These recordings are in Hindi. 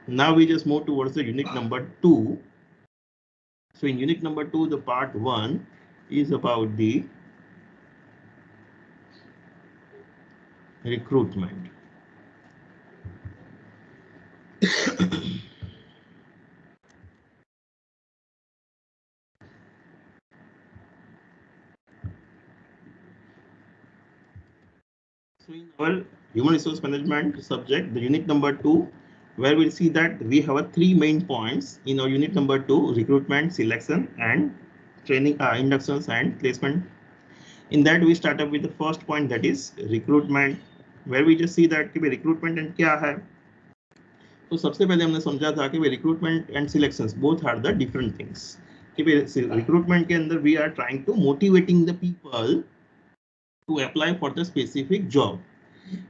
Now we just move towards the unit number 2. So in unit number 2, the part 1 is about the recruitment. So in our human resource management subject, the unit number 2, where we'll see that we have 3 main points in our unit number 2: recruitment, selection, and training, inductions and placement. In that we start up with the first point, that is recruitment, where we just see that कि recruitment and क्या है. तो सबसे पहले हमने समझा था कि recruitment and selections both are the different things. कि recruitment के अंदर we are trying to motivating the people to apply for the specific job.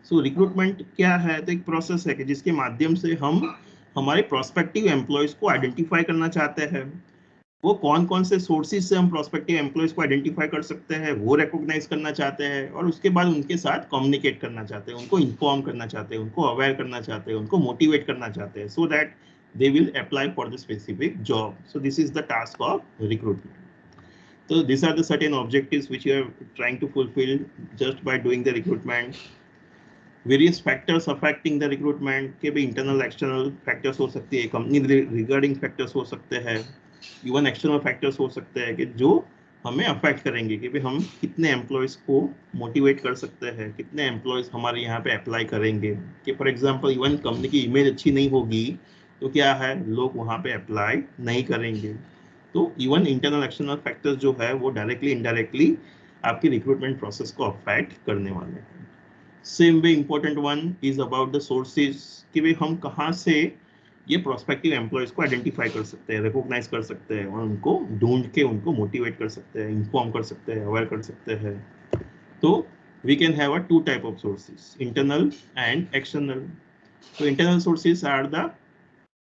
So recruitment क्या है, तो एक प्रोसेस है कि जिसके माध्यम से हम हमारे प्रोस्पेक्टिव एम्प्लॉयज को आइडेंटिफाई करना चाहते हैं. वो कौन कौन से सोर्सेज से हम प्रोस्पेक्टिव एम्प्लॉयज को आइडेंटिफाई कर सकते हैं वो रिकॉग्नाइज करना चाहते हैं, और उसके बाद उनके साथ कम्युनिकेट करना चाहते हैं, उनको इन्फॉर्म करना चाहते हैं, उनको अवेयर करना चाहते हैं, उनको मोटिवेट करना चाहते हैं, so that they will apply for the specific job. So this is the task of recruitment. So these are the certain objectives which you are trying to fulfill just by doing the recruitment. Various factors affecting the recruitment के भी internal external factors हो सकती है, company regarding factors हो सकते हैं, even external factors हो सकते हैं कि जो हमें affect करेंगे कि भाई हम कितने employees को motivate कर सकते हैं, कितने employees हमारे यहाँ पे apply करेंगे. कि for example even company की image अच्छी नहीं होगी तो क्या है, लोग वहाँ पे apply नहीं करेंगे. तो even internal external factors जो है वो directly indirectly आपकी recruitment process को affect करने वाले हैं. Same way important one is about the sources कि भाई हम कहाँ से ये प्रोस्पेक्टिव एम्प्लॉयज को आइडेंटिफाई कर सकते हैं, रिकॉग्नाइज कर सकते हैं, और उनको ढूंढ के उनको मोटिवेट कर सकते हैं, इन्फॉर्म कर सकते हैं, अवेयर कर सकते हैं. तो we can have a 2 type of sources, internal and external. तो internal sources are the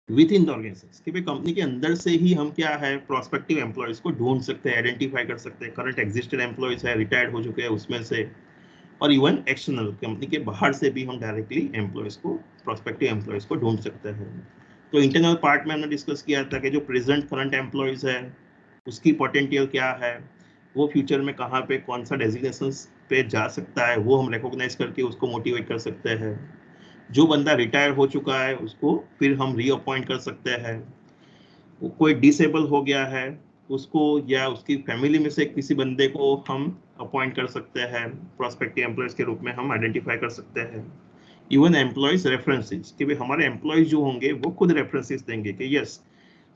within the organization कि भाई कंपनी के अंदर से ही हम क्या है प्रोस्पेक्टिव एम्प्लॉयज को ढूंढ सकते हैं, आइडेंटिफाई कर सकते हैं, करंट एग्जिस्टेड एम्प्लॉयज है, रिटायर्ड हो चुके हैं उसमें से, और इवन एक्सटर्नल कंपनी के बाहर से भी हम डायरेक्टली एम्प्लॉयज को, प्रोस्पेक्टिव एम्प्लॉयज को ढूंढ सकते हैं. तो इंटरनल पार्ट में हमने डिस्कस किया था कि जो प्रेजेंट करंट एम्प्लॉयज है उसकी पोटेंशियल क्या है, वो फ्यूचर में कहाँ पे कौन सा डेजिग्नेशन पे जा सकता है, वो हम रिकॉग्नाइज करके उसको मोटिवेट कर सकते हैं. जो बंदा रिटायर हो चुका है उसको फिर हम रीअपॉइंट कर सकते हैं. कोई डिसेबल हो गया है उसको या उसकी फैमिली में से किसी बंदे को हम अपॉइंट कर सकते हैं, प्रोस्पेक्टिव एम्प्लॉयज के रूप में हम आइडेंटिफाई कर सकते हैं. इवन एम्प्लॉयज रेफरेंसेस कि भाई हमारे एम्प्लॉयज जो होंगे वो खुद रेफरेंसेस देंगे कि यस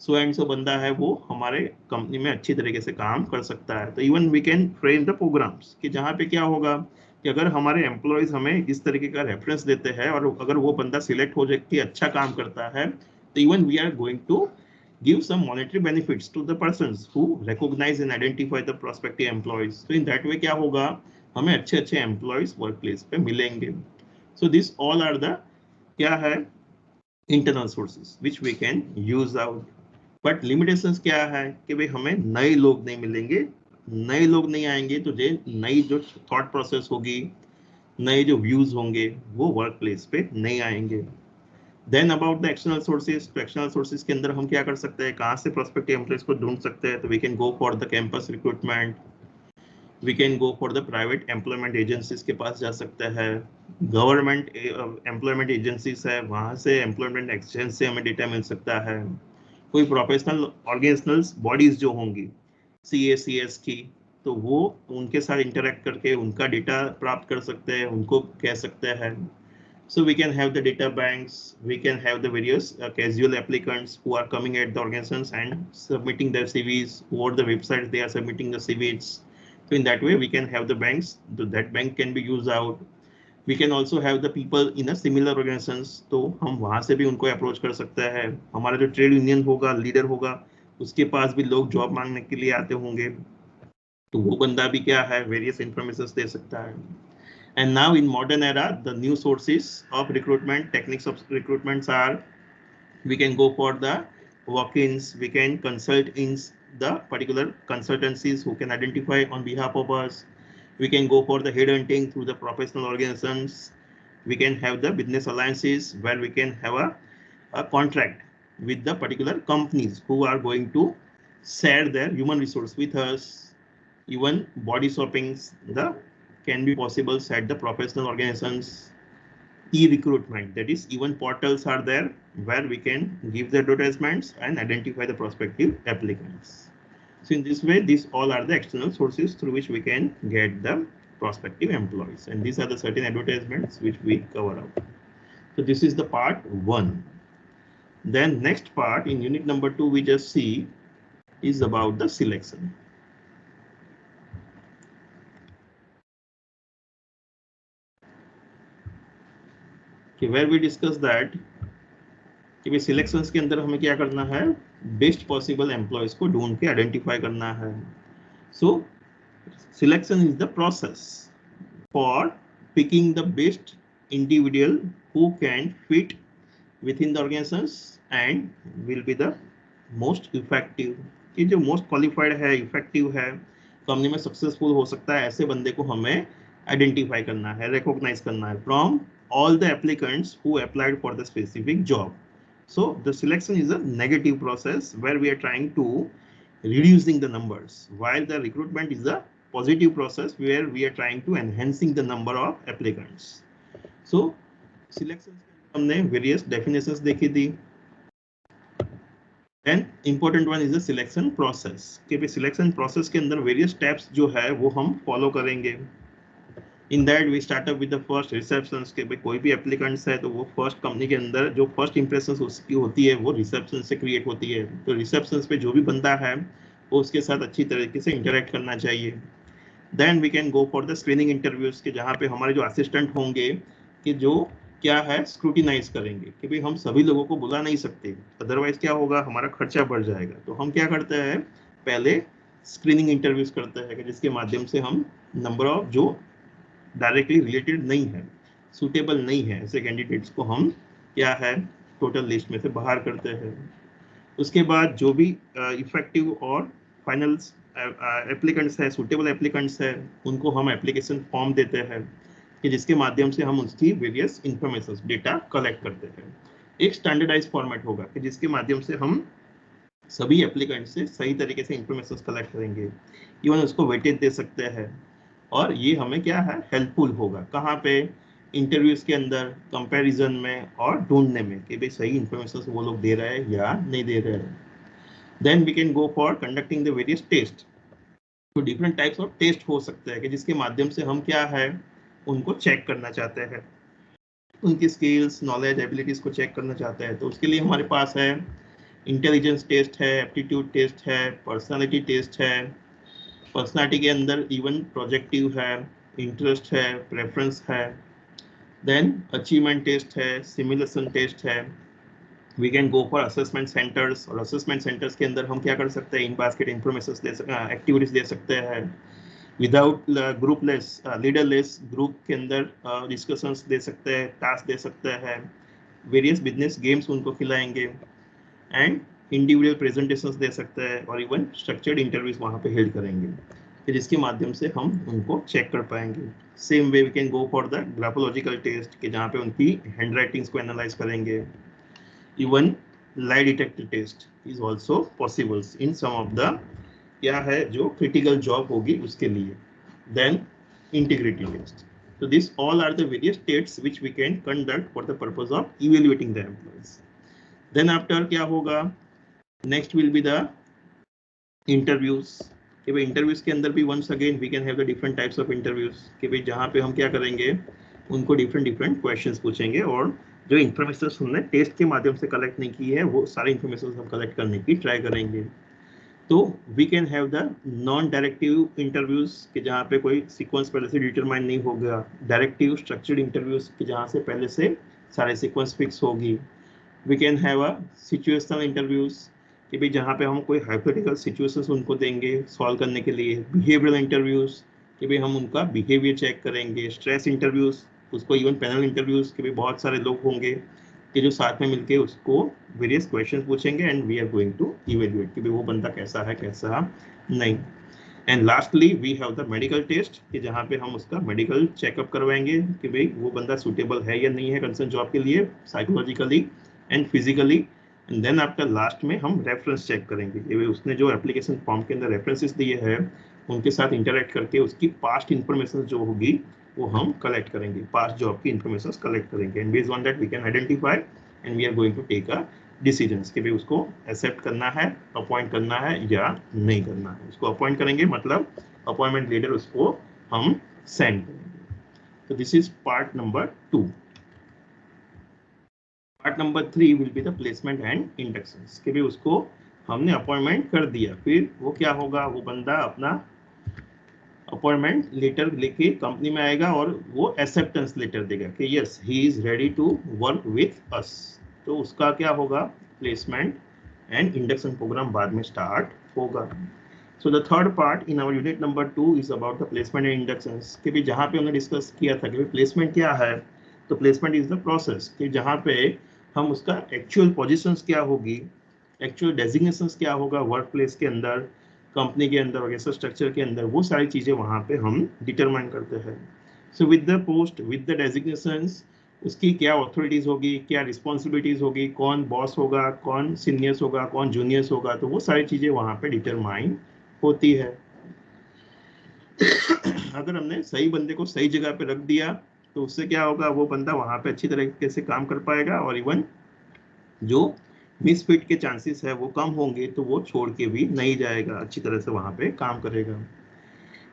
सो एंड सो बंदा है वो हमारे कंपनी में अच्छी तरीके से काम कर सकता है. तो even we can frame the programmes कि जहाँ पे क्या होगा कि अगर हमारे एम्प्लॉयज हमें इस तरीके का रेफरेंस देते हैं और अगर वो बंदा सिलेक्ट हो जाए कि अच्छा काम करता है, तो even we are going to give some monetary benefits to the persons who recognize and identify the prospective employees. So in that way क्या होगा, हमें अच्छे अच्छे employees workplace पे मिलेंगे. So this all are the क्या है internal sources which we can use out. But limitations क्या है कि भाई हमें नए लोग नहीं मिलेंगे, नए लोग नहीं आएंगे तो जो नई जो thought process होगी, नए जो views होंगे वो workplace पे नहीं आएंगे. Then about the external sources, तो एक्सटर्नल सोर्सेज के अंदर हम क्या कर सकते हैं, कहाँ से प्रोस्पेक्टिव एम्प्लॉयज को ढूंढ सकते हैं. तो we can go for the campus recruitment, we can go for the private employment agencies के पास जा सकते हैं, गवर्नमेंट एम्प्लॉयमेंट एजेंसीज है वहाँ से एम्प्लॉयमेंट एक्सचेंज से हमें डेटा मिल सकता है. कोई प्रोफेशनल ऑर्गेनाइजेशनल बॉडीज जो होंगी CACS की, तो वो उनके साथ इंटरेक्ट करके उनका डेटा प्राप्त कर सकते हैं, उनको कह सकते हैं. So we can have the data banks, we can have the various casual applicants who are coming at the organizations and submitting their CVs over the websites. They are submitting the CVs. So in that way, we can have the banks. That bank can be used out. We can also have the people in a similar organizations. तो हम वहाँ से भी उनको approach कर सकते हैं. हमारा जो trade union होगा, leader होगा, उसके पास भी लोग job मांगने के लिए आते होंगे. तो वो बंदा भी क्या है, various informations दे सकता है. And now in modern era, the new sources of recruitment, techniques of recruitments are, we can go for the walk-ins, we can consult in the particular consultancies who can identify on behalf of us. We can go for the headhunting through the professional organizations. We can have the business alliances where we can have a a contract with the particular companies who are going to share their human resource with us. Even body swappings can be possible at the professional organizations. E-recruitment, that is, even portals are there where we can give the advertisements and identify the prospective applicants. So in this way, these all are the external sources through which we can get the prospective employees, and these are the certain advertisements which we cover out. So this is the part 1. Then next part in unit number 2 we just see is about the selection. Okay, where we discuss that कि भाई सिलेक्शंस के अंदर हमें क्या करना है, बेस्ट पॉसिबल एम्प्लॉयज को ढूंढ के आइडेंटिफाई करना है. So selection is the process for picking the best individual who can fit within the organizations and will be the most effective. कि जो मोस्ट क्वालिफाइड है, इफेक्टिव है, कंपनी में सक्सेसफुल हो सकता है, ऐसे बंदे को हमें आइडेंटिफाई करना है, रिकॉग्नाइज करना है from all the applicants who applied for the specific job. So the selection is a negative process where we are trying to reducing the numbers, while the recruitment is a positive process where we are trying to enhancing the number of applicants. So selection हमने वेरियस डेफिनेशंस देखी थी. And important one is the selection process कि भाई सिलेक्शन प्रोसेस के अंदर वेरियस स्टेप्स जो है वो हम फॉलो करेंगे. In that we start up with the first reception के भाई कोई भी एप्लीकेंट्स है तो वो फर्स्ट कंपनी के अंदर जो फर्स्ट इंप्रेशन उसकी होती है वो रिसेप्शन से क्रिएट होती है. तो रिसेप्शन पे जो भी बंदा है वो उसके साथ अच्छी तरीके से इंटरेक्ट करना चाहिए. Then we can go for the screening interviews के जहाँ पे हमारे जो असिस्टेंट होंगे कि जो क्या है स्क्रूटिनाइज करेंगे कि भाई हम सभी लोगों को बुला नहीं सकते, अदरवाइज क्या होगा, हमारा खर्चा बढ़ जाएगा. तो हम क्या करते हैं, पहले स्क्रीनिंग इंटरव्यूज करते हैं कि जिसके माध्यम से हम नंबर ऑफ जो डायरेक्टली रिलेटेड नहीं है, सुटेबल नहीं है, ऐसे कैंडिडेट्स को हम क्या है टोटल लिस्ट में से बाहर करते हैं. उसके बाद जो भी इफेक्टिव और फाइनल एप्लीकेंट्स है, सुटेबल एप्लीकेंट्स है, उनको हम एप्लीकेशन फॉर्म देते हैं कि जिसके माध्यम से हम उसकी वेरियस इंफॉर्मेशन डेटा कलेक्ट करते हैं. एक स्टैंडर्डाइज फॉर्मेट होगा कि जिसके माध्यम से हम सभी एप्लीकेंट से सही तरीके से इंफॉर्मेशन कलेक्ट करेंगे, इवन उसको वेटेज दे सकते हैं. और ये हमें क्या है हेल्पफुल होगा कहाँ पे, इंटरव्यूज के अंदर, कंपैरिजन में और ढूंढने में कि भाई सही इंफॉर्मेशन वो लोग दे रहे हैं या नहीं दे रहे हैं. Then we can go for conducting the various test. तो डिफरेंट टाइप्स ऑफ टेस्ट हो सकते हैं कि जिसके माध्यम से हम क्या है उनको चेक करना चाहते हैं, उनकी स्किल्स, नॉलेज, एबिलिटीज को चेक करना चाहते हैं. तो उसके लिए हमारे पास है इंटेलिजेंस टेस्ट है, एप्टीट्यूड टेस्ट है, पर्सनालिटी टेस्ट है. पर्सनालिटी के अंदर इवन प्रोजेक्टिव है, इंटरेस्ट है, प्रेफरेंस है. देन अचीवमेंट टेस्ट है, सिमुलेशन टेस्ट है. We can go for assessment centres, और असेसमेंट सेंटर्स के अंदर हम क्या कर सकते हैं, इन बास्केट इंफॉर्मेशन दे सकते हैं, एक्टिविटीज दे सकते हैं. विदाउट ग्रुपलेस, लीडरलेस ग्रुप के अंदर डिस्कशंस दे सकते हैं, टास्क दे सकते हैं, वेरियस बिजनेस गेम्स उनको खिलाएंगे, एंड इंडिविजुअल प्रेजेंटेशंस दे सकते हैं, और इवन स्ट्रक्चर्ड इंटरव्यूज वहाँ पे हेल्ड करेंगे जिसके माध्यम से हम उनको चेक कर पाएंगे. Same way we can go for the graphological test कि जहाँ पे उनकी हैंड राइटिंग्स को एनालाइज करेंगे. Even lie detector test is also possible in some of the क्या है जो क्रिटिकल जॉब होगी उसके लिए. Then integrity test. So these all are the various tests which we can conduct for the purpose of evaluating the employees. Then after क्या होगा, next will be the interviews. कि भाई इंटरव्यूज के अंदर भी once again we can have the different types of interviews कि भाई जहाँ पे हम क्या करेंगे, उनको different questions पूछेंगे और जो इन्फॉर्मेशन हमने टेस्ट के माध्यम से कलेक्ट नहीं की है वो सारी इन्फॉर्मेशन हम कलेक्ट करने की ट्राई करेंगे. तो we can have the non directive interviews कि जहाँ पे कोई सीक्वेंस पहले से डिटरमाइन नहीं होगा, डायरेक्टिव स्ट्रक्चर्ड इंटरव्यूज कि जहाँ से पहले से सारे सीक्वेंस फिक्स होगी. We can have a situational interviews कि भाई जहाँ पे हम कोई हाइपोथेटिकल सिचुएशंस उनको देंगे सॉल्व करने के लिए. बिहेवियरल इंटरव्यूज कि भाई हम उनका बिहेवियर चेक करेंगे. स्ट्रेस इंटरव्यूज, उसको इवन पैनल इंटरव्यूज कि भाई बहुत सारे लोग होंगे कि जो साथ में मिलके उसको वेरियस क्वेश्चंस पूछेंगे and we are going to evaluate कि वो बंदा कैसा है कैसा नहीं. And lastly we have the medical test कि जहाँ पे हम उसका मेडिकल चेकअप करवाएंगे कि भाई वो बंदा सुटेबल है या नहीं है कंसर्न जॉब के लिए, psychologically and physically, and then आपका लास्ट में हम रेफरेंस चेक करेंगे कि उसने जो एप्लीकेशन फॉर्म के अंदर रेफरेंसेस दिए हैं उनके साथ इंटरेक्ट करके उसकी पास्ट इंफॉर्मेशन जो होगी वो हम कलेक्ट करेंगे, पास्ट जॉब की इंफॉर्मेशन कलेक्ट करेंगे, and based on that we can identify and we are going to take a decisions कि भाई उसको एक्सेप्ट करना है, अपॉइंट करना है या नहीं करना है। उसको अपॉइंट करेंगे मतलब अपॉइंटमेंट लेटर उसको हम सेंड करेंगे। तो this is part number 2। Part number 3 will be the placement and inductions कि भाई उसको हमने अपॉइंटमेंट कर दिया, फिर वो क्या होगा, वो बंदा अपना अपॉइंटमेंट लेटर लेके कंपनी में आएगा और वो एक्सेप्टेंस लेटर देगा कि yes he is ready to work with us. तो उसका क्या होगा, प्लेसमेंट एंड इंडक्शन प्रोग्राम बाद में स्टार्ट होगा। So the third part in our unit number 2 is about the placement and inductions कि भाई जहाँ पे हमने डिस्कस किया था कि प्लेसमेंट क्या है। तो प्लेसमेंट इज द प्रोसेस कि जहाँ पे हम उसका एक्चुअल पोजीशंस क्या होगी, एक्चुअल डेजिग्नेशंस क्या होगा वर्क प्लेस के अंदर, कंपनी के अंदर, ऑर्गेनाइजेशन स्ट्रक्चर के अंदर, वो सारी चीज़ें वहाँ पे हम डिटरमाइन करते हैं। सो with the post, with the designations, उसकी क्या अथॉरिटीज होगी, क्या रिस्पॉन्सिबिलिटीज होगी, कौन बॉस होगा, कौन सीनियर्स होगा, कौन जूनियर्स होगा, तो वो सारी चीज़ें वहाँ पे डिटरमाइन होती है। अगर हमने सही बंदे को सही जगह पे रख दिया तो उससे क्या होगा, वो बंदा वहाँ पे अच्छी तरीके से काम कर पाएगा और इवन जो मिसफिट के चांसेस है वो कम होंगे, तो वो छोड़ के भी नहीं जाएगा, अच्छी तरह से वहाँ पे काम करेगा।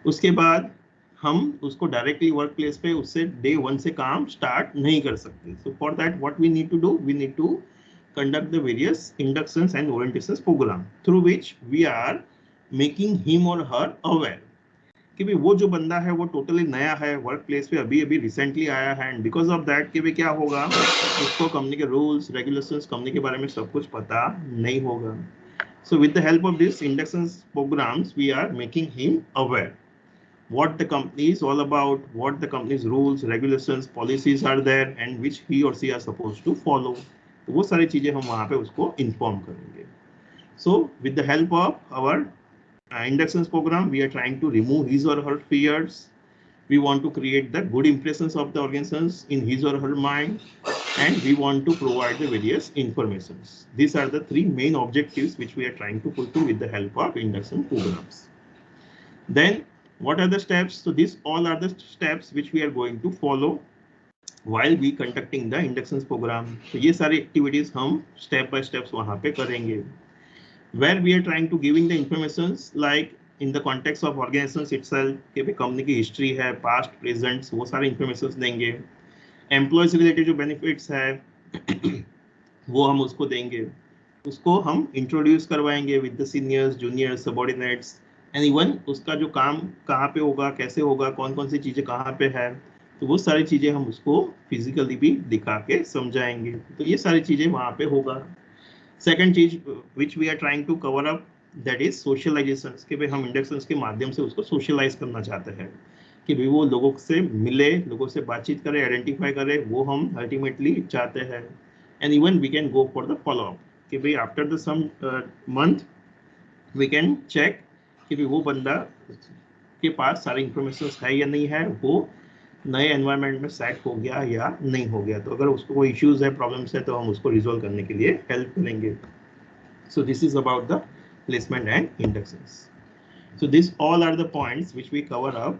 उसके बाद हम उसको डायरेक्टली वर्क प्लेस पे उससे डे 1 से काम स्टार्ट नहीं कर सकते। So for that what we need to do, we need to conduct the various inductions and orientations program through which we are making him or her aware कि भाई वो जो बंदा है वो टोटली नया है वर्क प्लेस पे, अभी अभी रिसेंटली आया है, एंड बिकॉज ऑफ दैट कि भाई क्या होगा, उसको कंपनी के रूल्स रेगुलेशंस कंपनी के बारे में सब कुछ पता नहीं होगा। So with the help of this inductions programmes we are making him aware what the company is all about, what the company's rules, regulations, policies are there, and which he or she are supposed to follow. तो वो सारी चीजें हम वहाँ पे उसको inform करेंगे. So with the help of our inductions program, we are trying to remove his or her fears. We want to create the good impressions of the organizations in his or her mind, and we want to provide the various informations. These are the 3 main objectives which we are trying to fulfill with the help of induction programs. Then what are the steps? So these all are the steps which we are going to follow while we conducting the inductions program. तो ये सारी activities हम step by steps वहाँ पे करेंगे, where we are trying to giving the informations like in the context of organizations itself कि भाई company की history है, past, present, वो सारे informations देंगे, employees related जो benefits है वो हम उसको देंगे, उसको हम इंट्रोड्यूस करवाएंगे with the seniors, juniors, subordinates, and even उसका जो काम कहाँ पे होगा, कैसे होगा, कौन कौन सी चीज़ें कहाँ पे है, तो वो सारी चीज़ें हम उसको फिजिकली भी दिखा के समझाएंगे। तो ये सारी चीज़ें वहाँ पे होगा। सेकेंड चीज which we are trying to cover up, that is socialisation कि भाई हम इंडक्शंस के माध्यम से उसको सोशलाइज करना चाहते हैं कि भाई वो लोगों से मिले, लोगों से बातचीत करे, आइडेंटिफाई करे, वो हम अल्टीमेटली चाहते हैं। And even we can go for the follow up कि भाई after the some month we can check कि भाई वो बंदा के पास सारी इंफॉर्मेशन है या नहीं है, वो नए एनवायरनमेंट में सेट हो गया या नहीं हो गया। तो अगर उसको कोई इश्यूज है, प्रॉब्लम्स है, तो हम उसको रिजोल्व करने के लिए हेल्प करेंगे। So this is about the placement and inductions. So these all are the points which we cover up